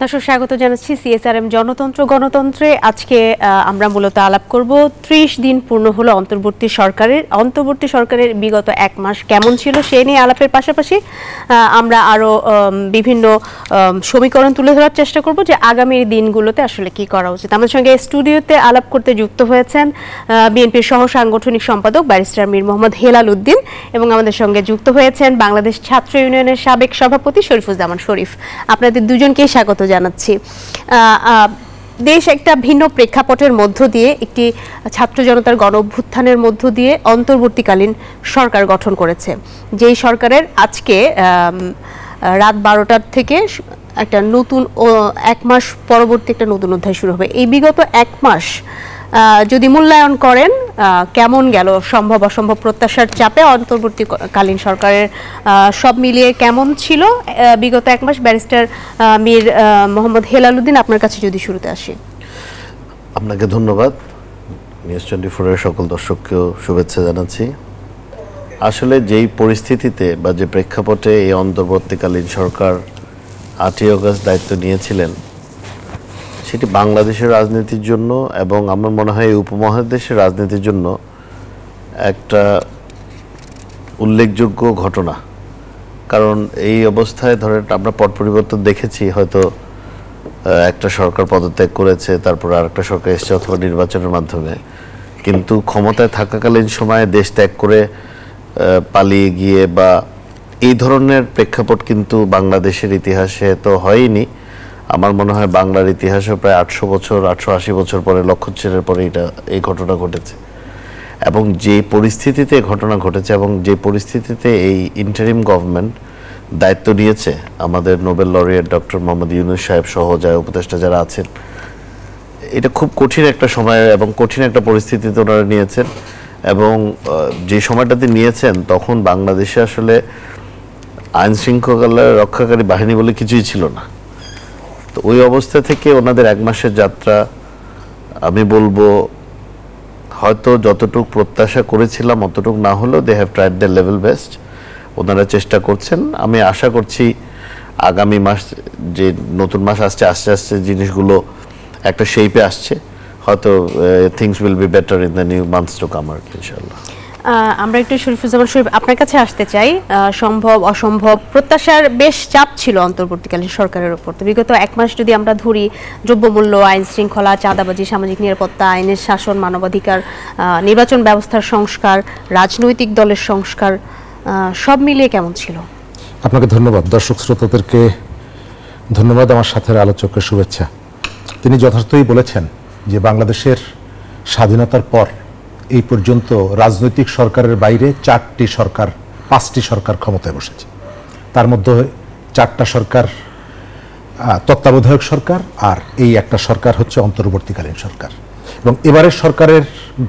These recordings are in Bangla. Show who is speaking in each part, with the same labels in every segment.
Speaker 1: দর্শক স্বাগত জানাচ্ছি সিএসআরএম জনতন্ত্র গণতন্ত্রে। আজকে আমরা মূলত আলাপ করব ৩০ দিন পূর্ণ হলো অন্তর্বর্তী সরকারের বিগত এক মাস কেমন ছিল সেই নিয়ে আলাপের পাশাপাশি আমরা আরো বিভিন্ন সমীকরণ তুলে ধরার চেষ্টা করব যে আগামী দিনগুলোতে আসলে কি করা উচিত। আমাদের সঙ্গে স্টুডিওতে আলাপ করতে যুক্ত হয়েছেন বিএনপির সহ সাংগঠনিক সম্পাদক ব্যারিস্টার মীর মোহাম্মদ হেলাল উদ্দিন এবং আমাদের সঙ্গে যুক্ত হয়েছেন বাংলাদেশ ছাত্র ইউনিয়নের সাবেক সভাপতি শরীফুজ্জামান শরীফ। আপনাদের দুজনকেই স্বাগত জানাচ্ছি। দেশ একটা ভিন্ন প্রেক্ষাপটের মধ্য দিয়ে একটি ছাত্র জনতার গণ অভ্যুত্থানের মধ্য দিয়ে অন্তর্বর্তীকালীন সরকার গঠন করেছে, যেই সরকারের আজকে রাত 12টার থেকে একটা নতুন এক মাস পরবর্তী একটা নতুন অধ্যায় শুরু হবে। এই বিগত এক মাস যদি মূল্যায়ন করেন কেমন গেল, সম্ভব অসম্ভব প্রত্যাশার চাপে অন্তর্বর্তীকালীন সরকারের সব মিলিয়ে কেমন ছিল বিগত এক মাস? ব্যারিস্টার মীর মোহাম্মদ হেলাল উদ্দিন, আপনার কাছে যদি শুরুতে আসি।
Speaker 2: আপনাকে ধন্যবাদ। নিউজ 24 এর সকল দর্শককেও শুভেচ্ছা জানাচ্ছি। আসলে যেই পরিস্থিতিতে বা যে প্রেক্ষাপটে এই অন্তর্বর্তীকালীন সরকার 8ই অগস্ট দায়িত্ব নিয়েছিলেন, সেটি বাংলাদেশের রাজনীতির জন্য এবং আমার মনে হয় এই উপমহাদেশের রাজনীতির জন্য একটা উল্লেখযোগ্য ঘটনা। কারণ এই অবস্থায় ধরেন আমরা পট পরিবর্তন দেখেছি, হয়তো একটা সরকার পদত্যাগ করেছে, তারপর আরেকটা সরকার এসছে অথবা নির্বাচনের মাধ্যমে, কিন্তু ক্ষমতায় থাকাকালীন সময়ে দেশ ত্যাগ করে পালিয়ে গিয়ে বা এই ধরনের প্রেক্ষাপট কিন্তু বাংলাদেশের ইতিহাসে তো হয়নি। আমার মনে হয় বাংলার ইতিহাসে প্রায় 880 বছর পরে, লক্ষচ্ছেদের পরে এই ঘটনা ঘটেছে। এবং যে পরিস্থিতিতে ঘটনা ঘটেছে এবং যে পরিস্থিতিতে এই ইন্টারিম গভর্নমেন্ট দায়িত্ব নিয়েছে, আমাদের Nobel laureate doctor Mohammad Yunus সাহেব সহ যারা উপদেষ্টা যারা আছেন, এটা খুব কঠিন একটা সময় এবং কঠিন একটা পরিস্থিতিতে ওনারা নিয়েছেন। এবং যে সময়টাতে নিয়েছেন তখন বাংলাদেশে আসলে আইন শৃঙ্খলা রক্ষাকারী বাহিনী বলে কিছুই ছিল না। তো ওই অবস্থা থেকে ওনাদের এক মাসের যাত্রা, আমি বলবো হয়তো যতটুকু প্রত্যাশা করেছিলাম অতটুকু না হলেও they have tried the level best. ওনারা চেষ্টা করছেন। আমি আশা করছি আগামী মাস, যে নতুন মাস আসছে, আস্তে আস্তে জিনিসগুলো একটা শেপে আসছে, হয়তো things will be better in the new months to come আর কি, ইনশাআল্লাহ।
Speaker 1: আমরা একটু শরীফুজ্জামান শরীফ আপনার কাছে আসতে চাই। সম্ভব অসম্ভব প্রত্যাশার বেশ চাপ ছিল অন্তর্বর্তীকালীন সরকারের উপর। তো বিগত এক মাস যদি আমরা ধরি, দ্রব্যমূল্য, আইন শৃঙ্খলা, চাঁদাবাজি, সামাজিক নিরাপত্তা, আইনের শাসন, মানবাধিকার, নির্বাচন ব্যবস্থার সংস্কার, রাজনৈতিক দলের সংস্কার, সব মিলিয়ে কেমন ছিল?
Speaker 3: আপনাকে ধন্যবাদ। দর্শক শ্রোতাদেরকে ধন্যবাদ, আমার সাথে আলোচকের শুভেচ্ছা। তিনি যথার্থই বলেছেন যে বাংলাদেশের স্বাধীনতার পর এই পর্যন্ত রাজনৈতিক সরকারের বাইরে 5টি সরকার ক্ষমতায় বসেছে। তার মধ্যে 4টা সরকার তত্ত্বাবধায়ক সরকার, আর এই একটা সরকার হচ্ছে অন্তর্বর্তীকালীন সরকার। এবং এবারের সরকারের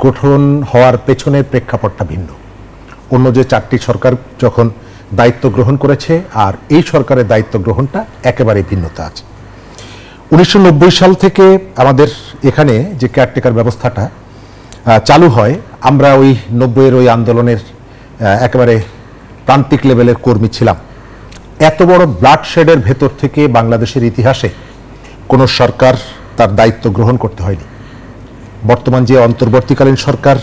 Speaker 3: গঠন হওয়ার পেছনের প্রেক্ষাপটটা ভিন্ন। অন্য যে 4টি সরকার যখন দায়িত্ব গ্রহণ করেছে, আর এই সরকারের দায়িত্ব গ্রহণটা একেবারে ভিন্নতা আছে। 1990 সাল থেকে আমাদের এখানে যে কেয়ারটেকার ব্যবস্থাটা চালু হয়, আমরা ওই 90-এর ওই আন্দোলনের একেবারে প্রান্তিক লেভেলের কর্মী ছিলাম। এত বড় ব্লাডশেডের ভেতর থেকে বাংলাদেশের ইতিহাসে কোনো সরকার তার দায়িত্ব গ্রহণ করতে হয়নি। বর্তমান যে অন্তর্বর্তীকালীন সরকার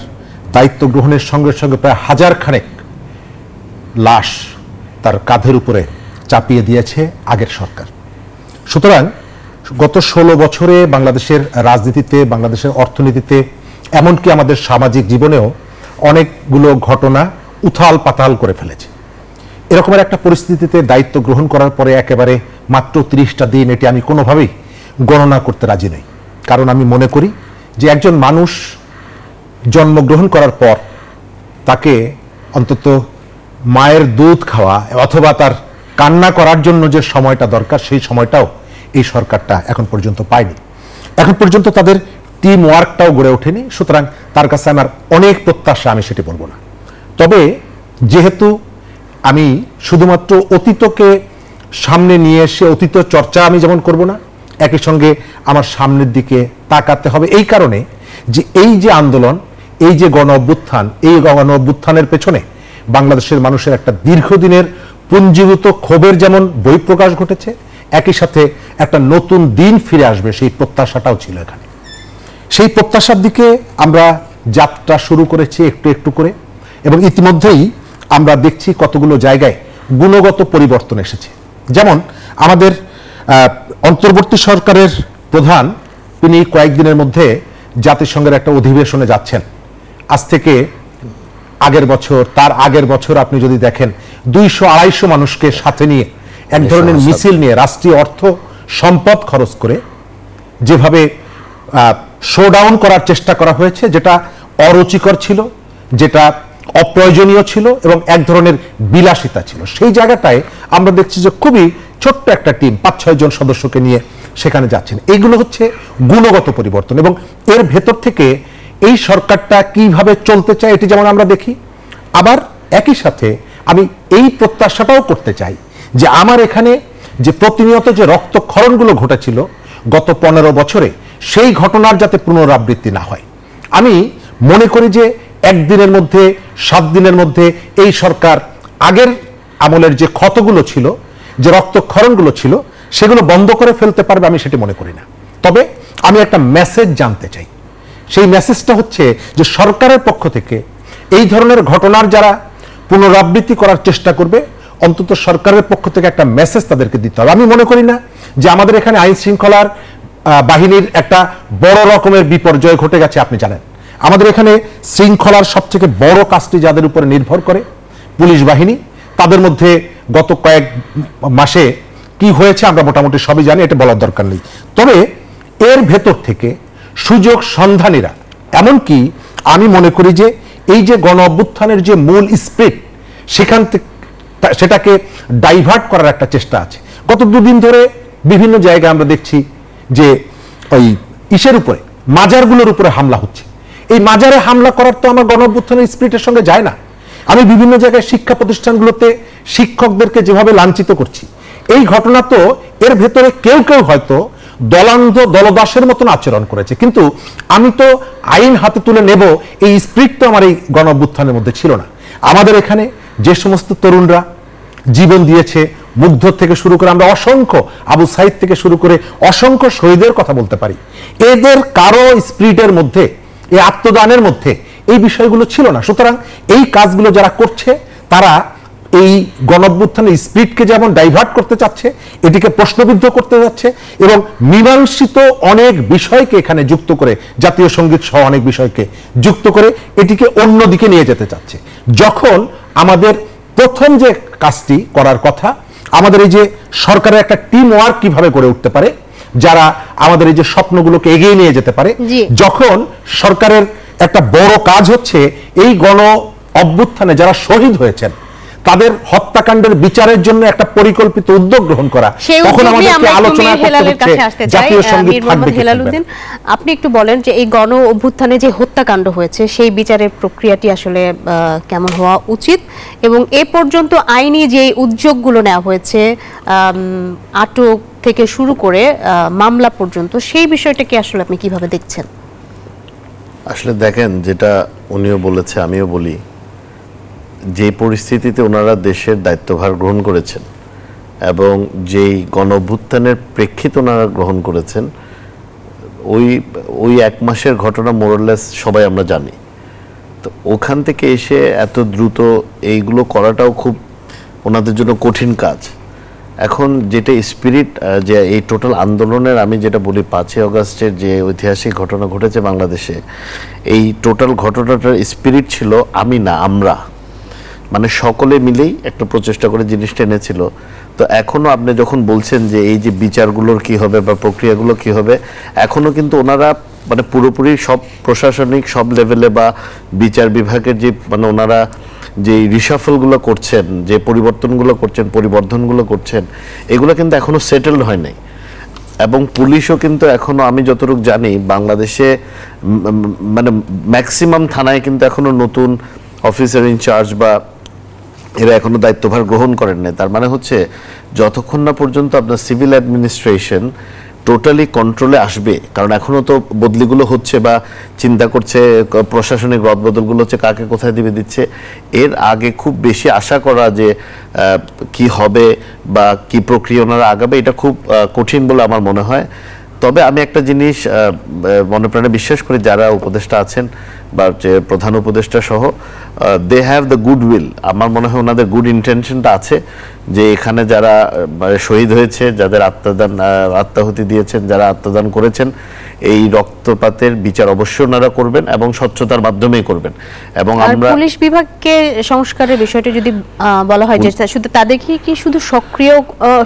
Speaker 3: দায়িত্ব গ্রহণের সঙ্গে সঙ্গে প্রায় 1000 খানেক লাশ তার কাঁধের উপরে চাপিয়ে দিয়েছে আগের সরকার। সুতরাং গত 16 বছরে বাংলাদেশের রাজনীতিতে, বাংলাদেশের অর্থনীতিতে, এমনকি আমাদের সামাজিক জীবনেও অনেকগুলো ঘটনা উথাল পাতাল করে ফেলেছে। এরকমের একটা পরিস্থিতিতে দায়িত্ব গ্রহণ করার পরে একেবারে মাত্র 30টা দিন, এটি আমি কোনোভাবেই গণনা করতে রাজি নই। কারণ আমি মনে করি যে একজন মানুষ জন্মগ্রহণ করার পর তাকে অন্তত মায়ের দুধ খাওয়া অথবা তার কান্না করার জন্য যে সময়টা দরকার, সেই সময়টাও এই সরকারটা এখন পর্যন্ত পায়নি। এখন পর্যন্ত তাদের টিম ওয়ার্কটাও গড়ে ওঠেনি। সুতরাং তার কাছে আমার অনেক প্রত্যাশা, আমি সেটি বলবো না। তবে যেহেতু আমি শুধুমাত্র অতীতকে সামনে নিয়ে এসে অতীত চর্চা আমি যেমন করব না, একই সঙ্গে আমার সামনের দিকে তাকাতে হবে। এই কারণে যে এই যে আন্দোলন, এই যে গণ অভ্যুত্থান, এই গণ অভ্যুত্থানের পেছনে বাংলাদেশের মানুষের একটা দীর্ঘদিনের পুঞ্জীভূত ক্ষোভের যেমন বহিঃপ্রকাশ ঘটেছে, একই সাথে একটা নতুন দিন ফিরে আসবে সেই প্রত্যাশাটাও ছিল এখানে। সেই প্রত্যাশার দিকে আমরা যাত্রা শুরু করেছি একটু একটু করে, এবং ইতিমধ্যেই আমরা দেখছি কতগুলো জায়গায় গুণগত পরিবর্তন এসেছে। যেমন আমাদের অন্তর্বর্তী সরকারের প্রধান, তিনি কয়েকদিনের মধ্যে জাতিসংঘের একটা অধিবেশনে যাচ্ছেন। আজ থেকে আগের বছর, তার আগের বছর আপনি যদি দেখেন 200-250 মানুষকে সাথে নিয়ে এক ধরনের মিছিল নিয়ে রাষ্ট্রীয় অর্থ সম্পদ খরচ করে যেভাবে শোডাউন করার চেষ্টা করা হয়েছে, যেটা অরুচিকর ছিল, যেটা অপ্রয়োজনীয় ছিল এবং এক ধরনের বিলাসিতা ছিল, সেই জায়গাটায় আমরা দেখছি যে খুবই ছোট্ট একটা টিম 5-6 জন সদস্যকে নিয়ে সেখানে যাচ্ছেন। এইগুলো হচ্ছে গুণগত পরিবর্তন, এবং এর ভেতর থেকে এই সরকারটা কিভাবে চলতে চায় এটি যেমন আমরা দেখি, আবার একই সাথে আমি এই প্রত্যাশাটাও করতে চাই যে আমার এখানে যে প্রতিনিয়ত যে রক্তক্ষরণগুলো ঘটেছিল গত 15 বছরে, সেই ঘটনার যাতে পুনরাবৃত্তি না হয়। আমি মনে করি যে একদিনের মধ্যে, 7 দিনের মধ্যে এই সরকার আগের আমলের যে ক্ষতগুলো ছিল, যে রক্তক্ষরণগুলো ছিল, সেগুলো বন্ধ করে ফেলতে পারবে, আমি সেটি মনে করি না। তবে আমি একটা মেসেজ জানতে চাই। সেই মেসেজটা হচ্ছে যে সরকারের পক্ষ থেকে এই ধরনের ঘটনার যারা পুনরাবৃত্তি করার চেষ্টা করবে, অন্তত সরকারের পক্ষ থেকে একটা মেসেজ তাদেরকে দিতে হবে। আমি মনে করি না যে আমাদের এখানে আইন শৃঙ্খলার বাহিনীর একটা বড় রকমের বিপর্যয় ঘটে গেছে। আপনি জানেন আমাদের এখানে শৃঙ্খলার সবথেকে বড় কাজটি যাদের উপরে নির্ভর করে, পুলিশ বাহিনী, তাদের মধ্যে গত কয়েক মাসে কি হয়েছে আমরা মোটামুটি সবই জানি, এটা বলার দরকার নেই। তবে এর ভেতর থেকে সুযোগ সন্ধানীরা, এমনকি আমি মনে করি যে এই যে গণ অভ্যুত্থানের যে মূল স্পিরিট, সেখান থেকে সেটাকে ডাইভার্ট করার একটা চেষ্টা আছে। গত 2 দিন ধরে বিভিন্ন জায়গায় আমরা দেখছি যে ওই ইসের উপরে, মাজারগুলোর উপরে হামলা হচ্ছে। এই মাজারে হামলা করার তো আমার গণ অভ্যুত্থানের স্পিরিটের সঙ্গে যায় না। আমি বিভিন্ন জায়গায় শিক্ষা প্রতিষ্ঠানগুলোতে শিক্ষকদেরকে যেভাবে লাঞ্ছিত করছি, এই ঘটনা তো এর ভেতরে কেউ কেউ হয়তো দলান্ধ দলদাসের মতন আচরণ করেছে, কিন্তু আমি তো আইন হাতে তুলে নেব এই স্পিরিট তো আমার এই গণ অভ্যুত্থানের মধ্যে ছিল না। আমাদের এখানে যে সমস্ত তরুণরা জীবন দিয়েছে, মুগ্ধ থেকে শুরু করে আমরা অসংখ্য, আবু সাইদ থেকে শুরু করে অসংখ্য শহীদের কথা বলতে পারি, এদের কারো স্পিরিটের মধ্যে, এই আত্মদানের মধ্যে এই বিষয়গুলো ছিল না। সুতরাং এই কাজগুলো যারা করছে, তারা এই গণ অভ্যুত্থানের স্পিরিটকে যেমন ডাইভার্ট করতে চাচ্ছে, এটিকে প্রশ্নবিদ্ধ করতে যাচ্ছে, এবং মীমাংসিত অনেক বিষয়কে এখানে যুক্ত করে, জাতীয় সঙ্গীত সহ অনেক বিষয়কে যুক্ত করে এটিকে অন্য দিকে নিয়ে যেতে চাচ্ছে। যখন আমাদের প্রথম যে কাজটি করার কথা, আমাদের এই যে সরকারের একটা টিম ওয়ার্ক কিভাবে গড়ে উঠতে পারে, যারা আমাদের এই যে স্বপ্নগুলোকে এগিয়ে নিয়ে যেতে পারে, যখন সরকারের একটা বড় কাজ হচ্ছে এই গণ অভ্যুত্থানে যারা শহীদ হয়েছেন তাদের হত্যাকাণ্ডের বিচারের জন্য একটা পরিকল্পিত উদ্যোগ গ্রহণ করা, তখন আমাদেরকে আলোচনা করতে হচ্ছে জাতীয় সঙ্গীত থাকবে কি থাকবে না।
Speaker 1: আপনি একটু বলেন যে এই গণ অভ্যুত্থানে যে হত্যাকাণ্ড হয়েছে, সেই বিচারের প্রক্রিয়াটি আসলে কেমন হওয়া উচিত, এবং এ পর্যন্ত আইনি যে উদ্যোগগুলো নেওয়া হয়েছে, আটক থেকে শুরু করে মামলা পর্যন্ত, সেই বিষয়টাকে আসলে আপনি কিভাবে দেখছেন?
Speaker 2: আসলে দেখেন, যেটা উনিও বলেছে, আমিও বলি, যে পরিস্থিতিতে ওনারা দেশের দায়িত্বভার গ্রহণ করেছেন এবং যেই গণ অভ্যুত্থানের প্রেক্ষিতে ওনারা গ্রহণ করেছেন, ওই 1 মাসের ঘটনা মোরলেস সবাই আমরা জানি। তো ওখান থেকে এসে এত দ্রুত এইগুলো করাটাও খুব ওনাদের জন্য কঠিন কাজ। এখন যেটা স্পিরিট, যে এই টোটাল আন্দোলনের, আমি যেটা বলি 5ই আগস্টের যে ঐতিহাসিক ঘটনা ঘটেছে বাংলাদেশে, এই টোটাল ঘটনাটার স্পিরিট ছিল আমি না আমরা, মানে সকলে মিলেই একটা প্রচেষ্টা করে জিনিসটা এনেছিল। তো এখনো আপনি যখন বলছেন যে এই যে বিচারগুলোর কি হবে বা প্রক্রিয়াগুলো কি হবে, এখনো কিন্তু ওনারা মানে পুরোপুরি সব প্রশাসনিক সব লেভেলে বা বিচার বিভাগের যে মানে ওনারা যে রিশাফলগুলো করছেন, যে পরিবর্তনগুলো করছেন, পরিবর্ধনগুলো করছেন, এগুলো কিন্তু এখনো সেটেলড হয় নাই। এবং পুলিশও কিন্তু এখনো, আমি যতটুকু জানি, বাংলাদেশে মানে ম্যাক্সিমাম থানায় কিন্তু এখনো নতুন অফিসার ইনচার্জ বা এরা এখনো দায়িত্বভার গ্রহণ করেন না। তার মানে হচ্ছে যতক্ষণ না পর্যন্ত আপনার সিভিল অ্যাডমিনিস্ট্রেশন টোটালি কন্ট্রোলে আসবে, কারণ এখনো তো বদলিগুলো হচ্ছে বা চিন্তা করছে, প্রশাসনিক রদবদলগুলো হচ্ছে, কাকে কোথায় দিচ্ছে, এর আগে খুব বেশি আশা করা যে কি হবে বা কি প্রক্রিয়া ওনারা আগাবে, এটা খুব কঠিন বলে আমার মনে হয়। তবে আমি একটা জিনিস মনে প্রাণে বিশ্বাস করি, যারা উপদেষ্টা আছেন বা যে প্রধান উপদেষ্টা সহ, they have the goodwill. আমার মনে হয় ওনাদের গুড ইন্টেনশনটা আছে, যে এখানে যারা শহীদ হয়েছে, যাদের আত্মাহুতি দিয়েছেন, যারা আত্মদান করেছেন, এই রক্তপাতের বিচার অবশ্যই ওনারা করবেন এবং স্বচ্ছতার মাধ্যমেই করবেন। এবং আমরা
Speaker 1: পুলিশ বিভাগকে সংস্কারের বিষয়টা যদি বলা হয় যে শুধু তাদেরকে কি শুধু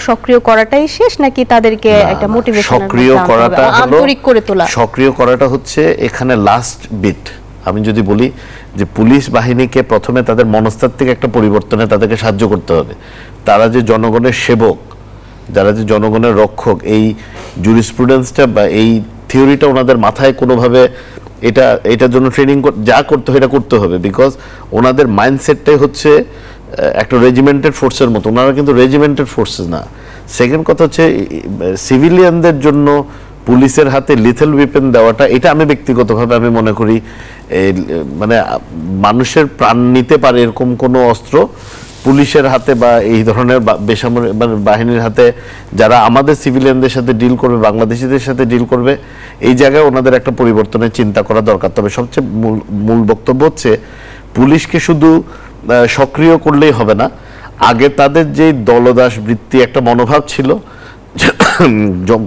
Speaker 1: সক্রিয় করাটাই শেষ, নাকি তাদেরকে একটা মোটিভেশন,
Speaker 2: সক্রিয় করাটা হলো,
Speaker 1: আন্তরিক করে তোলা?
Speaker 2: সক্রিয় করাটা হচ্ছে এখানে লাস্ট বিট। আমি যদি বলি যে পুলিশ বাহিনীকে প্রথমে তাদের মনস্তাত্ত্বিক একটা পরিবর্তনে তাদেরকে সাহায্য করতে হবে। তারা যে জনগণের সেবক, যারা যে জনগণের রক্ষক, এই জুরিসপ্রুডেন্সটা বা এই থিওরিটা ওনাদের মাথায় কোনোভাবে এটার জন্য ট্রেনিং যা করতে হয় এটা করতে হবে। বিকজ ওনাদের মাইন্ডসেটটাই হচ্ছে একটা রেজিমেন্টেড ফোর্সের মতো, ওনারা কিন্তু রেজিমেন্টেড ফোর্সেস না। সেকেন্ড কথা হচ্ছে সিভিলিয়ানদের জন্য পুলিশের হাতে লিথেল উইপেন দেওয়াটা, এটা আমি ব্যক্তিগতভাবে আমি মনে করি মানে মানুষের প্রাণ নিতে পারে এরকম কোনো অস্ত্র পুলিশের হাতে বা এই ধরনের বেসামরিক বাহিনীর হাতে, যারা আমাদের সিভিলিয়ানদের সাথে ডিল করবে, বাংলাদেশিদের সাথে ডিল করবে, এই জায়গায় ওনাদের একটা পরিবর্তনের চিন্তা করা দরকার। তবে সবচেয়ে মূল বক্তব্য হচ্ছে পুলিশকে শুধু সক্রিয় করলেই হবে না। আগে তাদের যে দলদাস বৃত্তি একটা মনোভাব ছিল,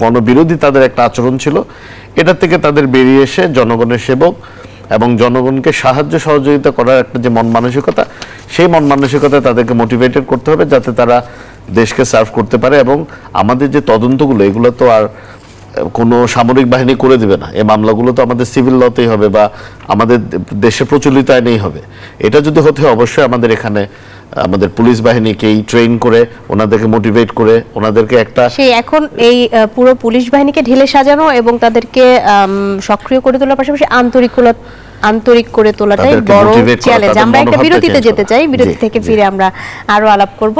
Speaker 2: গণবিরোধী তাদের একটা আচরণ ছিল, এটা থেকে তাদের বেরিয়ে এসে জনগণের সেবক এবং জনগণকে সাহায্য সহযোগিতা করার একটা যে মন মানসিকতা, সেই মন মানসিকতায় তাদেরকে মোটিভেটেড করতে হবে, যাতে তারা দেশকে সার্ভ করতে পারে। এবং আমাদের যে তদন্তগুলো, এগুলো তো আর কোনো সামরিক বাহিনী করে দেবে না, এই মামলাগুলো তো আমাদের সিভিল লতেই হবে বা আমাদের দেশে প্রচলিত আইনেই হবে। এটা যদি হতে হয়, অবশ্যই আমাদের এখানে আমাদের পুলিশ বাহিনীকেই ট্রেন করে, ওনাদেরকে মোটিভেট করে, ওনাদেরকে একটা
Speaker 1: সেই এখন এই পুরো পুলিশ বাহিনীকে ঢেলে সাজানো এবং তাদেরকে সক্রিয় করে তোলার পাশাপাশি আন্তরিক করে তোলাটাই বড় চ্যালেঞ্জ। আমরা একটা বিরতিতে যেতে চাই, বিরতি থেকে ফিরে আমরা আরো আলাপ করব।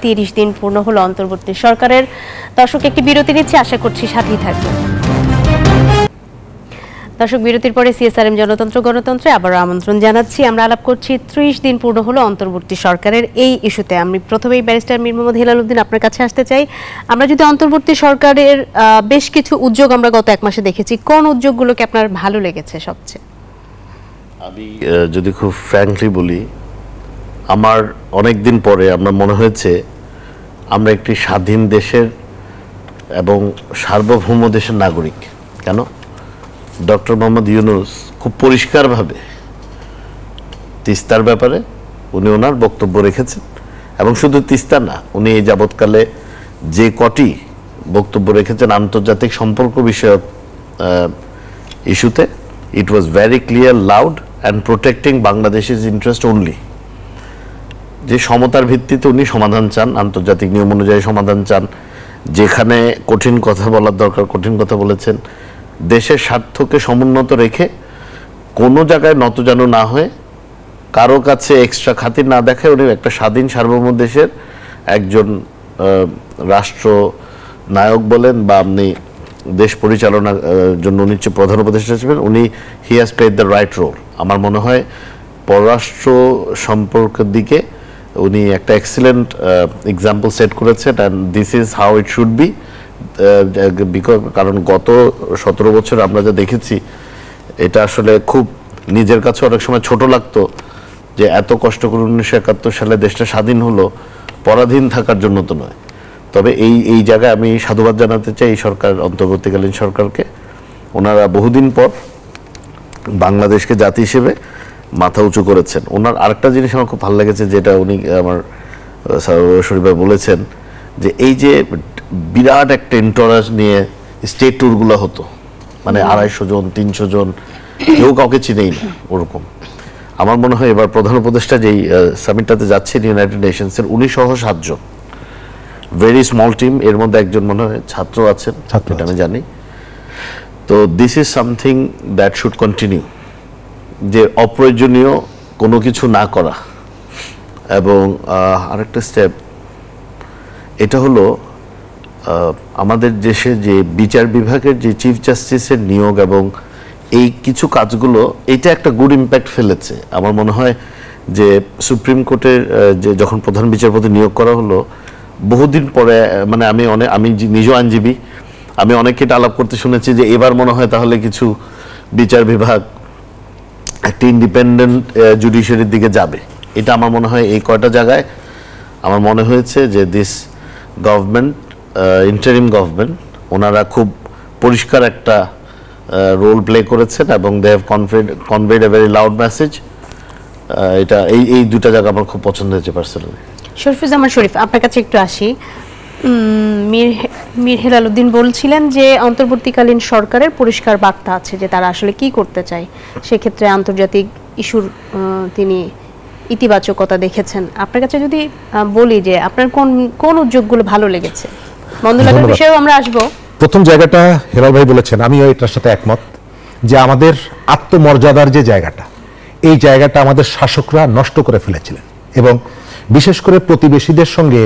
Speaker 1: 30 দিন পূর্ণ হলো অন্তর্বর্তী সরকারের। দর্শক, একটি বিরতি নিচ্ছে, আশা করছি সাথেই থাকবেন। দর্শক, বিরতির পরে সিএসআরএম গণতন্ত্রে আবারও আমন্ত্রণ জানাচ্ছি। আমরা আলাপ করছি 30 দিন পূর্ণ হলো অন্তর্বর্তী সরকারের এই ইস্যুতে। আমি প্রথমেই ব্যারিস্টার মীর মোহাম্মদ হেলাল উদ্দিন আপনার কাছে আসতে চাই। আমরা যদি অন্তর্বর্তী সরকারের বেশ কিছু উদ্যোগ আমরা গত এক মাসে দেখেছি, কোন উদ্যোগগুলোকে আপনার ভালো লেগেছে সবচেয়ে?
Speaker 2: আমি যদি খুব ফ্র্যাঙ্কলি বলি, আমার অনেক দিন পরে আমার মনে হয়েছে আমরা একটি স্বাধীন দেশের এবং সার্বভৌম দেশের নাগরিক। কেন? ডক্টর মোহাম্মদ ইউনূস খুব পরিষ্কারভাবে তিস্তার ব্যাপারে উনি ওনার বক্তব্য রেখেছেন, এবং শুধু তিস্তা না, উনি এই যাবৎকালে যে কটি বক্তব্য রেখেছেন আন্তর্জাতিক সম্পর্ক বিষয়ক ইস্যুতে, it was very clear, loud and protecting বাংলাদেশের ইন্টারেস্ট অনলি। যে সমতার ভিত্তিতে উনি সমাধান চান, আন্তর্জাতিক নিয়ম অনুযায়ী সমাধান চান, যেখানে কঠিন কথা বলার দরকার কঠিন কথা বলেছেন, দেশের স্বার্থকে সমুন্নত রেখে কোনো জায়গায় নতজানু না হয়ে, কারো কাছে এক্সট্রা খাতির না দেখায় উনি একটা স্বাধীন সার্বভৌম দেশের একজন রাষ্ট্র নায়ক বলেন বা আপনি দেশ পরিচালনার জন্য উনি প্রধান উপদেষ্টা ছিলেন, উনি he has played the right role. আমার মনে হয় পররাষ্ট্র সম্পর্কের দিকে উনি একটা এক্সিলেন্ট এক্সাম্পল সেট করেছেন, and this is how it should be. কারণ গত 17 বছর আমরা যা দেখেছি, এটা আসলে খুব নিজের কাছে অনেক সময় ছোট লাগতো যে এত কষ্ট করে 1971 সালে দেশটা স্বাধীন হলো পরাধীন থাকার জন্য তো নয়। তবে এই জায়গায় আমি সাধুবাদ জানাতে চাই এই সরকার, অন্তর্বর্তীকালীন সরকারকে। ওনারা বহুদিন পর বাংলাদেশকে জাতি হিসেবে মাথা উঁচু করেছেন। ওনার আরেকটা জিনিস আমার খুব ভালো লেগেছে, যেটা উনি আমার শরীফ ভাই বলেছেন, যে এই যে বিরাট একটা এন্টোরাজ নিয়ে স্টেট ট্যুরগুলো হতো, মানে 250 জন 300 জন, কেউ কাউকে চিনেই না ওরকম। আমার মনে হয় এবার প্রধান উপদেষ্টা যেই সামিটটাতে যাচ্ছেন ইউনাইটেড নেশনসের, উনি সহ 7 জন, ভেরি স্মল টিম, এর মধ্যে একজন মনে হয় ছাত্র আছেন, এটা আমি জানি। তো this is something that should continue, যে অপ্রয়োজনীয় কোনো কিছু না করা। এবং আরেকটা স্টেপ, এটা হলো আমাদের দেশে যে বিচার বিভাগের যে চিফ জাস্টিসের নিয়োগ এবং এই কিছু কাজগুলো, এটা একটা গুড ইম্প্যাক্ট ফেলেছে। আমার মনে হয় যে সুপ্রিম কোর্টের যে যখন প্রধান বিচারপতি নিয়োগ করা হলো, বহুদিন পরে, মানে আমি নিজেও আইনজীবী, আমি অনেককে এটা আলাপ করতে শুনেছি যে এবার মনে হয় তাহলে কিছু বিচার বিভাগ একটি ইন্ডিপেন্ডেন্ট জুডিশিয়ারির দিকে যাবে। এটা আমার মনে হয় এই কয়টা জায়গায় আমার মনে হয়েছে যে দিস গভর্নমেন্ট, ইন্টারিম গভর্নমেন্ট, ওনারা খুব পরিষ্কার একটা রোল প্লে করেছেন এবং they have conveyed a very loud message. এটা এই দুটা জায়গা আমার খুব পছন্দ হয়েছে পার্সোনালি।
Speaker 1: শরীফুজ্জামান শরীফ, আপনার কাছে একটু আসি। মীর হেলাল উদ্দিন বলছিলেন যে অন্তর্বর্তীকালীন সরকারের পরিষ্কার বার্তা আছে যে তারা আসলে কি করতে চায়, সেক্ষেত্রে আন্তর্জাতিক ইস্যুর তিনি ইতিবাচকতা দেখেছেন। আপনার কাছে যদি বলি যে আপনার কোন উদ্যোগগুলো ভালো লেগেছে? মন্দলাগের বিষয়েও আমরা আসবো।
Speaker 3: প্রথম জায়গাটা হেলাল ভাই বলেছেন, আমিও এটার সাথে একমত, যে আমাদের আত্মমর্যাদার যে জায়গাটা, এই জায়গাটা আমাদের শাসকরা নষ্ট করে ফেলেছিলেন। এবং বিশেষ করে প্রতিবেশীদের সঙ্গে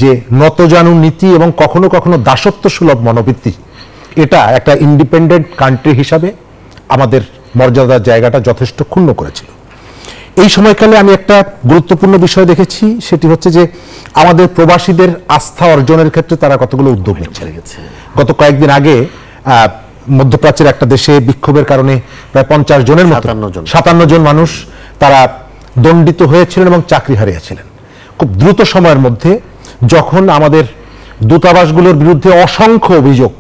Speaker 3: যে নতজানু নীতি এবং কখনো কখনো দাসত্ব সুলভ মনোবৃত্তি, এটা একটা ইন্ডিপেন্ডেন্ট কান্ট্রি হিসাবে আমাদের মর্যাদার জায়গাটা যথেষ্ট ক্ষুণ্ণ করেছিল। এই সময়কালে আমি একটা গুরুত্বপূর্ণ বিষয় দেখেছি, সেটি হচ্ছে যে আমাদের প্রবাসীদের আস্থা অর্জনের ক্ষেত্রে তারা কতগুলো উদ্যোগ নিচ্ছে। গত কয়েকদিন আগে মধ্যপ্রাচ্যের একটা দেশে বিক্ষোভের কারণে প্রায় 50 জনের মতো 57 জন মানুষ তারা দণ্ডিত হয়েছিলেন এবং চাকরি হারিয়েছিলেন। খুব দ্রুত সময়ের মধ্যে যখন আমাদের দূতাবাসগুলোর বিরুদ্ধে অসংখ্য অভিযোগ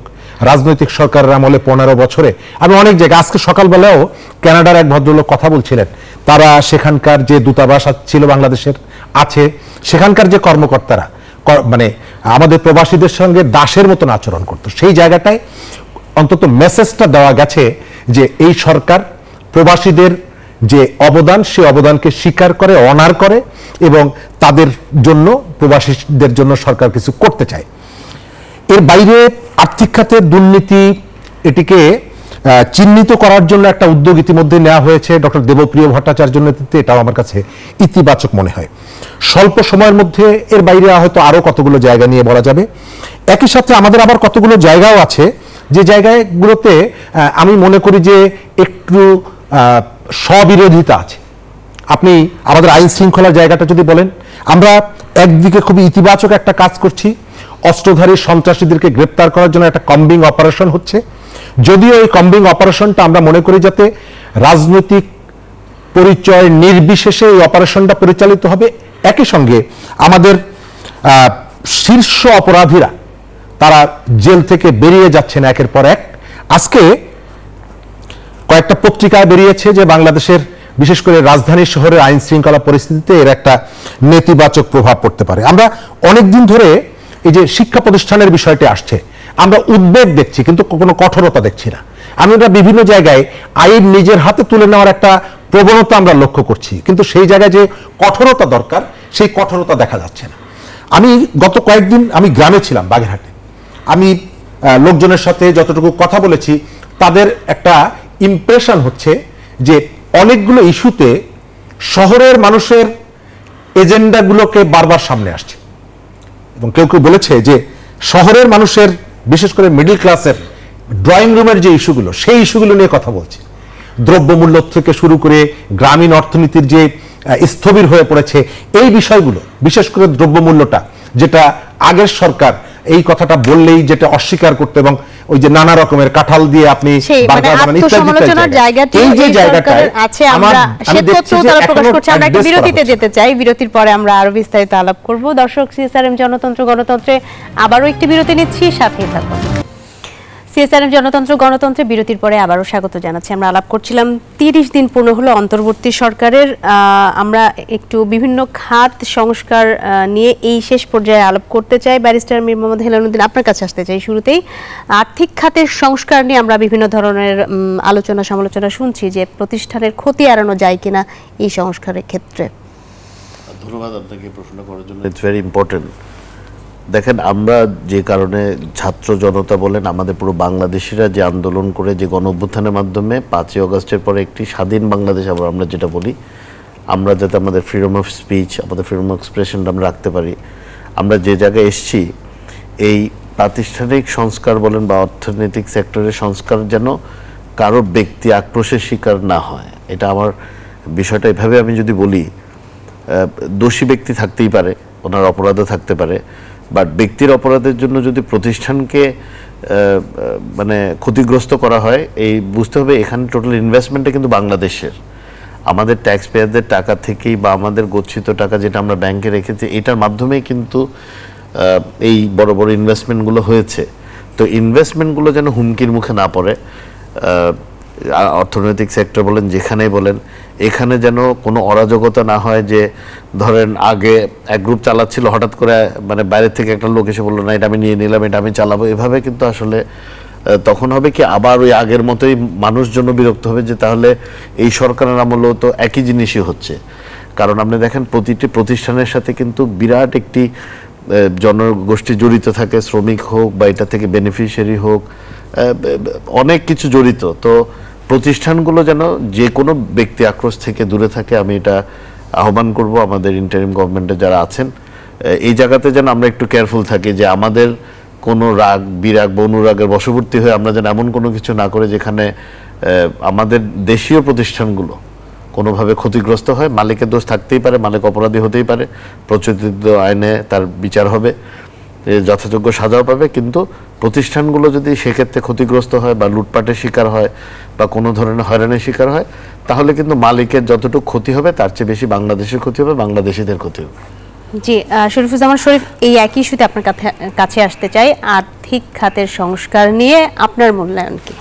Speaker 3: রাজনৈতিক সরকারের আমলে 15 বছরে, আমি অনেক জায়গায়, আজকে সকালবেলাও কানাডার এক ভদ্রলোক কথা বলছিলেন, তারা সেখানকার যে দূতাবাস ছিল বাংলাদেশের আছে, সেখানকার যে কর্মকর্তারা মানে আমাদের প্রবাসীদের সঙ্গে দাসের মতন আচরণ করত। সেই জায়গাটায় অন্তত মেসেজটা দেওয়া গেছে যে এই সরকার প্রবাসীদের যে অবদান, সেই অবদানকে স্বীকার করে, অনার করে এবং তাদের জন্য, প্রবাসীদের জন্য সরকার কিছু করতে চায়। এর বাইরে আর্থিক খাতের দুর্নীতি, এটিকে চিহ্নিত করার জন্য একটা উদ্যোগ ইতিমধ্যে নেওয়া হয়েছে ডক্টর দেবপ্রিয় ভট্টাচার্যের নেতৃত্বে। এটাও আমার কাছে ইতিবাচক মনে হয়। স্বল্প সময়ের মধ্যে এর বাইরে হয়তো আরো কতগুলো জায়গা নিয়ে বলা যাবে। একই সাথে আমাদের আবার কতগুলো জায়গাও আছে যে জায়গাগুলোতে আমি মনে করি যে একটু স্ববিরোধিতা আছে। আপনি আমাদের আইন শৃঙ্খলার জায়গাটা যদি বলেন, আমরা একদিকে খুবই ইতিবাচক একটা কাজ করছি, অস্ত্রধারী সন্ত্রাসীদেরকে গ্রেপ্তার করার জন্য একটা কম্বিং অপারেশন হচ্ছে। যদিও এই কম্বিং অপারেশনটা আমরা মনে করি যাতে রাজনৈতিক পরিচয় নির্বিশেষে এই অপারেশনটা পরিচালিত হবে। একই সঙ্গে আমাদের শীর্ষ অপরাধীরা তারা জেল থেকে বেরিয়ে যাচ্ছেন একের পর এক। আজকে কয়েকটা পত্রিকায় বেরিয়েছে যে বাংলাদেশের বিশেষ করে রাজধানী শহরের আইন শৃঙ্খলা পরিস্থিতিতে এর একটা নেতিবাচক প্রভাব পড়তে পারে। আমরা অনেকদিন ধরে এই যে শিক্ষা প্রতিষ্ঠানের বিষয়টি আসছে, আমরা উদ্বেগ দেখছি কিন্তু কোনো কঠোরতা দেখছি না। আমরা বিভিন্ন জায়গায় আইন নিজের হাতে তুলে নেওয়ার একটা প্রবণতা আমরা লক্ষ্য করছি, কিন্তু সেই জায়গায় যে কঠোরতা দরকার, সেই কঠোরতা দেখা যাচ্ছে না। আমি গত কয়েকদিন আমি গ্রামে ছিলাম, বাগেরহাটে। আমি লোকজনের সাথে যতটুকু কথা বলেছি, তাদের একটা ইমপ্রেশন হচ্ছে যে অনেকগুলো ইস্যুতে শহরের মানুষের এজেন্ডাগুলোকে বারবার সামনে আসছে এবং কেউ কেউ বলেছে যে শহরের মানুষের, বিশেষ করে মিডল ক্লাসের ড্রয়িং রুমের যে ইস্যুগুলো, সেই ইস্যুগুলো নিয়ে কথা বলছে। দ্রব্যমূল্য থেকে শুরু করে গ্রামীণ অর্থনীতির যে স্থবির হয়ে পড়েছে, এই বিষয়গুলো, বিশেষ করে দ্রব্যমূল্যটা, যেটা আগের সরকার এই কথাটা বললেই যেটা অস্বীকার করতে এবং ওই যে নানা রকমের কাঁঠাল দিয়ে আপনি
Speaker 1: বিরতিতে যেতে চাই। বিরতির পরে আমরা আরো বিস্তারিত আলাপ করব। দর্শক, সিএসআরএম জনতন্ত্র গণতন্ত্রে আবারও একটি বিরতি নিচ্ছি, সাথেই থাকুন। সিএসআরএম জনতন্ত্র গণতন্ত্রে বিরতির পরে আবারও স্বাগত জানাচ্ছি। আমরা আলাপ করছিলাম 30 দিন পূর্ণ হলো অন্তর্বর্তী সরকারের। আমরা একটু বিভিন্ন খাত সংস্কার নিয়ে এই শেষ পর্যায়ে আলাপ করতে চাই। ব্যারিস্টার মীর মোহাম্মদ হেলাল উদ্দিন, আপনার কাছে আসতে চাই। শুরুতেই আর্থিক খাতের সংস্কার নিয়ে আমরা বিভিন্ন ধরনের আলোচনা সমালোচনা শুনছি যে প্রতিষ্ঠানের ক্ষতি এড়ানো যায় কিনা এই সংস্কারের ক্ষেত্রে।
Speaker 2: ধন্যবাদ আপনাকে প্রশ্ন করার জন্য। It's very important. দেখেন, আমরা যে কারণে ছাত্র জনতা বলেন, আমাদের পুরো বাংলাদেশিরা যে আন্দোলন করে, যে গণ অভ্যুত্থানের মাধ্যমে 5ই আগস্টের পরে একটি স্বাধীন বাংলাদেশ আমরা যেটা বলি, আমরা যাতে আমাদের ফ্রিডম অফ স্পিচ, আমাদের ফ্রিডম অফ এক্সপ্রেশনটা আমরা রাখতে পারি, আমরা যে জায়গায় এসেছি, এই প্রাতিষ্ঠানিক সংস্কার বলেন বা অর্থনৈতিক সেক্টরের সংস্কার যেন কারো ব্যক্তি আক্রোশের শিকার না হয়। এটা আমার বিষয়টা এভাবে আমি যদি বলি, দোষী ব্যক্তি থাকতেই পারে, ওনার অপরাধও থাকতে পারে, বাট ব্যক্তির অপরাধের জন্য যদি প্রতিষ্ঠানকে মানে ক্ষতিগ্রস্ত করা হয়, এই বুঝতে হবে এখানে টোটাল ইনভেস্টমেন্টটা কিন্তু বাংলাদেশের, আমাদের ট্যাক্স পেয়ারদের টাকা থেকেই বা আমাদের গচ্ছিত টাকা যেটা আমরা ব্যাংকে রেখেছি এটার মাধ্যমেই কিন্তু এই বড় বড় ইনভেস্টমেন্টগুলো হয়েছে। তো ইনভেস্টমেন্টগুলো যেন হুমকির মুখে না পড়ে, অর্থনৈতিক সেক্টর বলেন যেখানেই বলেন, এখানে যেন কোনো অরাজকতা না হয় যে ধরেন আগে এক গ্রুপ চালাচ্ছিল, হঠাৎ করে মানে বাইরের থেকে একটা লোক এসে বললো না এটা আমি নিয়ে নিলাম, এটা আমি চালাবো, এভাবে কিন্তু আসলে তখন হবে কি আবার ওই আগের মতোই মানুষজন বিরক্ত হবে যে তাহলে এই সরকারের আমলেও তো একই জিনিসই হচ্ছে। কারণ আপনি দেখেন প্রতিটি প্রতিষ্ঠানের সাথে কিন্তু বিরাট একটি জনগোষ্ঠী জড়িত থাকে, শ্রমিক হোক বা এটা থেকে বেনিফিশিয়ারি হোক, অনেক কিছু জড়িত। তো প্রতিষ্ঠানগুলো যেন যে কোনো ব্যক্তি আক্রোশ থেকে দূরে থাকে, আমি এটা আহ্বান করব আমাদের ইন্টারিম গভর্নমেন্টে যারা আছেন এই জায়গাতে যেন আমরা একটু কেয়ারফুল থাকি যে আমাদের কোনো রাগ বিরাগ বা অনুরাগের বশবর্তী হয়ে আমরা যেন এমন কোনো কিছু না করে যেখানে আমাদের দেশীয় প্রতিষ্ঠানগুলো কোনোভাবে ক্ষতিগ্রস্ত হয়। মালিকের দোষ থাকতেই পারে, মালিক অপরাধী হতেই পারে, প্রচলিত আইনে তার বিচার হবে, যথাযোগ্য সাজাও পাবে, কিন্তু প্রতিষ্ঠানগুলো যদি সেক্ষেত্রে ক্ষতিগ্রস্ত হয় বা লুটপাটের শিকার হয় বা কোনো ধরনের হয়রানির শিকার হয় তাহলে কিন্তু মালিকের যতটুকু ক্ষতি হবে তার চেয়ে বেশি বাংলাদেশের ক্ষতি হবে, বাংলাদেশিদের ক্ষতি হবে।
Speaker 1: জি, শরীফুজ্জামান শরীফ, এই একই ইস্যুতে আপনার কাছে আসতে চাই, আর্থিক খাতের সংস্কার নিয়ে আপনার মূল্যায়ন কি?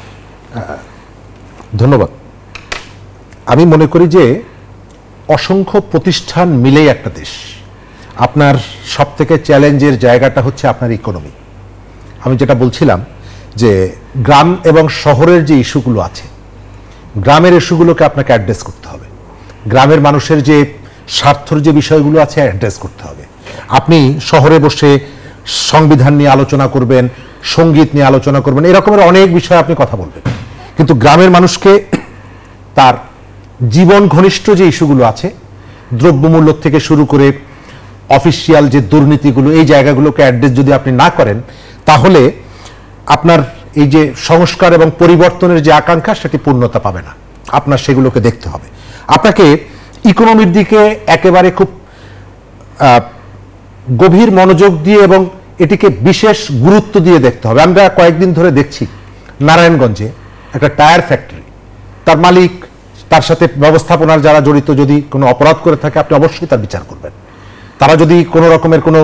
Speaker 3: ধন্যবাদ। আমি মনে করি যে অসংখ্য প্রতিষ্ঠান মিলেই একটা দেশ। আপনার সবথেকে চ্যালেঞ্জের জায়গাটা হচ্ছে আপনার ইকোনমি। আমি যেটা বলছিলাম যে গ্রাম এবং শহরের যে ইস্যুগুলো আছে, গ্রামের ইস্যুগুলোকে আপনাকে অ্যাড্রেস করতে হবে, গ্রামের মানুষের যে স্বার্থর যে বিষয়গুলো আছে অ্যাড্রেস করতে হবে। আপনি শহরে বসে সংবিধান নিয়ে আলোচনা করবেন, সঙ্গীত নিয়ে আলোচনা করবেন, এরকমের অনেক বিষয়ে আপনি কথা বলবেন, কিন্তু গ্রামের মানুষকে তার জীবন ঘনিষ্ঠ যে ইস্যুগুলো আছে, দ্রব্যমূল্য থেকে শুরু করে অফিসিয়াল যে দুর্নীতিগুলো, এই জায়গাগুলোকে অ্যাড্রেস যদি আপনি না করেন তাহলে আপনার এই যে সংস্কার এবং পরিবর্তনের যে আকাঙ্ক্ষা সেটি পূর্ণতা পাবে না। আপনার সেগুলোকে দেখতে হবে। আপনাকে ইকোনমির দিকে একেবারে খুব গভীর মনোযোগ দিয়ে এবং এটিকে বিশেষ গুরুত্ব দিয়ে দেখতে হবে। আমরা কয়েকদিন ধরে দেখছি নারায়ণগঞ্জে একটা টায়ার ফ্যাক্টরি, তার মালিক, তার সাথে ব্যবস্থাপনার যারা জড়িত যদি কোনো অপরাধ করে থাকে আপনি অবশ্যই তার বিচার করবেন। তারা যদি কোনো রকমের কোনো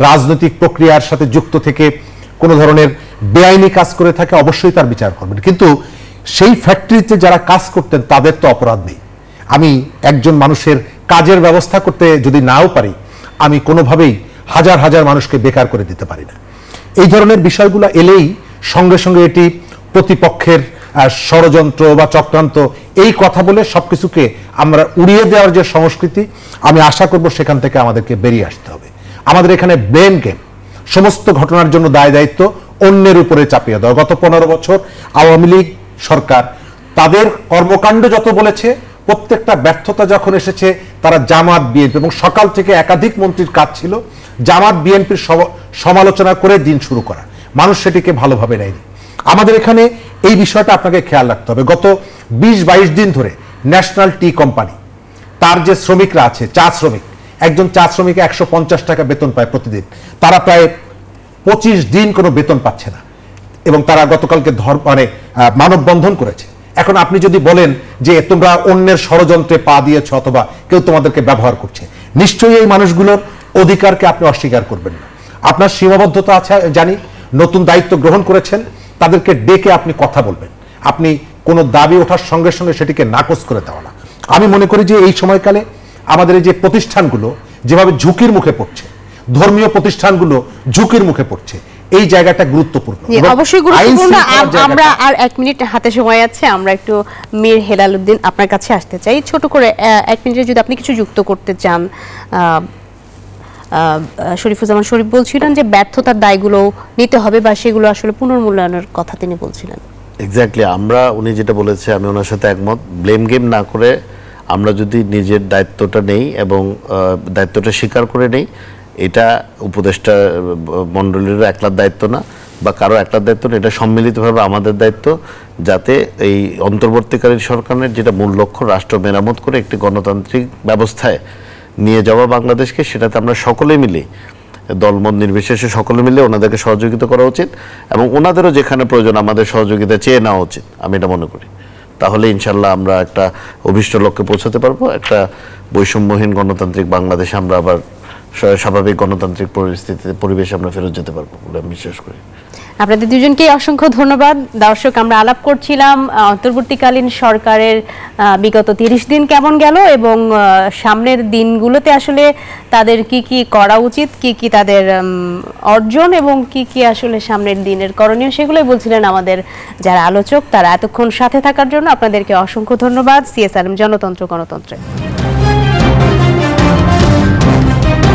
Speaker 3: রাজনৈতিক প্রক্রিয়ার সাথে যুক্ত থেকে কোনো ধরনের বেআইনি কাজ করে থাকে অবশ্যই তার বিচার করবেন, কিন্তু সেই ফ্যাক্টরিতে যারা কাজ করতেন তাদের তো অপরাধ নেই। আমি একজন মানুষের কাজের ব্যবস্থা করতে যদি নাও পারি, আমি কোনোভাবেই হাজার হাজার মানুষকে বেকার করে দিতে পারি না। এই ধরনের বিষয়গুলো এলেই সঙ্গে সঙ্গে এটি প্রতিপক্ষের ষড়যন্ত্র বা চক্রান্ত এই কথা বলে সবকিছুকে আমরা উড়িয়ে দেওয়ার যে সংস্কৃতি, আমি আশা করব সেখান থেকে আমাদেরকে বেরিয়ে আসতে হবে। আমাদের এখানে ব্লেম গেম, সমস্ত ঘটনার জন্য দায় দায়িত্ব অন্যের উপরে চাপিয়ে দেওয়া। গত 15 বছর আওয়ামী লীগ সরকার তাদের কর্মকাণ্ড যত বলেছে, প্রত্যেকটা ব্যর্থতা যখন এসেছে তারা জামাত বিএনপি, এবং সকাল থেকে একাধিক মন্ত্রীর কাজ ছিল জামাত বিএনপির সমালোচনা করে দিন শুরু করা, মানুষ সেটিকে ভালোভাবে নেয়নি। আমাদের এখানে এই বিষয়টা আপনাকে খেয়াল রাখতে হবে। গত 20-22 দিন ধরে ন্যাশনাল টি কোম্পানি, তার যে শ্রমিকরা আছে, চা শ্রমিক, একজন চা শ্রমিক 150 টাকা বেতন পায় প্রতিদিন, তারা প্রায় 25 দিন কোনো বেতন পাচ্ছে না, এবং তারা গতকালকে মানববন্ধন করেছে। এখন আপনি যদি বলেন যে তোমরা অন্যের ষড়যন্ত্রে পা দিয়েছ অথবা কেউ তোমাদেরকে ব্যবহার করছে, নিশ্চয়ই এই মানুষগুলোর অধিকারকে আপনি অস্বীকার করবেন না। আপনার সীমাবদ্ধতা আছে জানি, নতুন দায়িত্ব গ্রহণ করেছেন, তাদেরকে ডেকে আপনি কথা বলবেন। আপনি কোনো দাবি ওঠার সঙ্গে সঙ্গে সেটিকে নাকচ করে দেওয়া না। আমি মনে করি যে এই সময়কালে আমাদের এই যে প্রতিষ্ঠানগুলো যেভাবে ঝুঁকির মুখে পড়ছে, ধর্মীয় প্রতিষ্ঠানগুলো ঝুঁকির মুখে পড়ছে, এই জায়গাটা গুরুত্বপূর্ণ,
Speaker 1: অবশ্যই গুরুত্বপূর্ণ। আমরা আর 1 মিনিট হাতে সময় আছে, আমরা একটু মীর হেলাল উদ্দিন আপনার কাছে আসতে চাই। ছোট করে 1 মিনিটে যদি আপনি কিছু যুক্ত করতে চান। শরীফুজ্জামান শরীফ বলছিলেন যে ব্যর্থতার দায়গুলো নিতে হবে বা সেগুলো আসলে পুনর্মূল্যায়নের কথা তিনি বলছিলেন।
Speaker 2: এক্স্যাক্টলি, উনি যেটা বলেছে আমি ওনার সাথে একমত। ব্লেম গেম না করে আমরা যদি নিজের দায়িত্বটা নেই এবং দায়িত্বটা স্বীকার করে নেই এটা উপদেষ্টা মণ্ডলীর একলার দায়িত্ব না বা কারো একলার দায়িত্ব না, এটা সম্মিলিতভাবে আমাদের দায়িত্ব, যাতে এই অন্তর্বর্তীকালীন সরকারের যেটা মূল লক্ষ্য রাষ্ট্র মেরামত করে একটি গণতান্ত্রিক ব্যবস্থায় নিয়ে যাওয়া বাংলাদেশকে, সেটাতে আমরা সকলে মিলে দলমত নির্বিশেষে সকলে মিলে ওনাদেরকে সহযোগিতা করা উচিত এবং ওনাদেরও যেখানে প্রয়োজন আমাদের সহযোগিতা চেয়ে নেওয়া উচিত, আমি এটা মনে করি। তাহলে ইনশাল্লাহ আমরা একটা অভীষ্ট লক্ষ্যে পৌঁছাতে পারবো, একটা বৈষম্যহীন গণতান্ত্রিক বাংলাদেশে আমরা আবার স্বাভাবিক গণতান্ত্রিক পরিবেশে আমরা ফেরত যেতে পারবো বলে আমি বিশ্বাস করি।
Speaker 1: আপনাদের দুজনকে অসংখ্য ধন্যবাদ। দর্শক, আমরা আলাপ করছিলাম অন্তর্বর্তীকালীন সরকারের বিগত 30 দিন কেমন গেল এবং সামনের দিনগুলোতে আসলে তাদের কি কি করা উচিত, কি কি তাদের অর্জন এবং কি কি আসলে সামনের দিনের করণীয়, সেগুলোই বলছিলেন আমাদের যারা আলোচক। তারা এতক্ষণ সাথে থাকার জন্য আপনাদেরকে অসংখ্য ধন্যবাদ। সিএসআরএম জনতন্ত্র গণতন্ত্রে।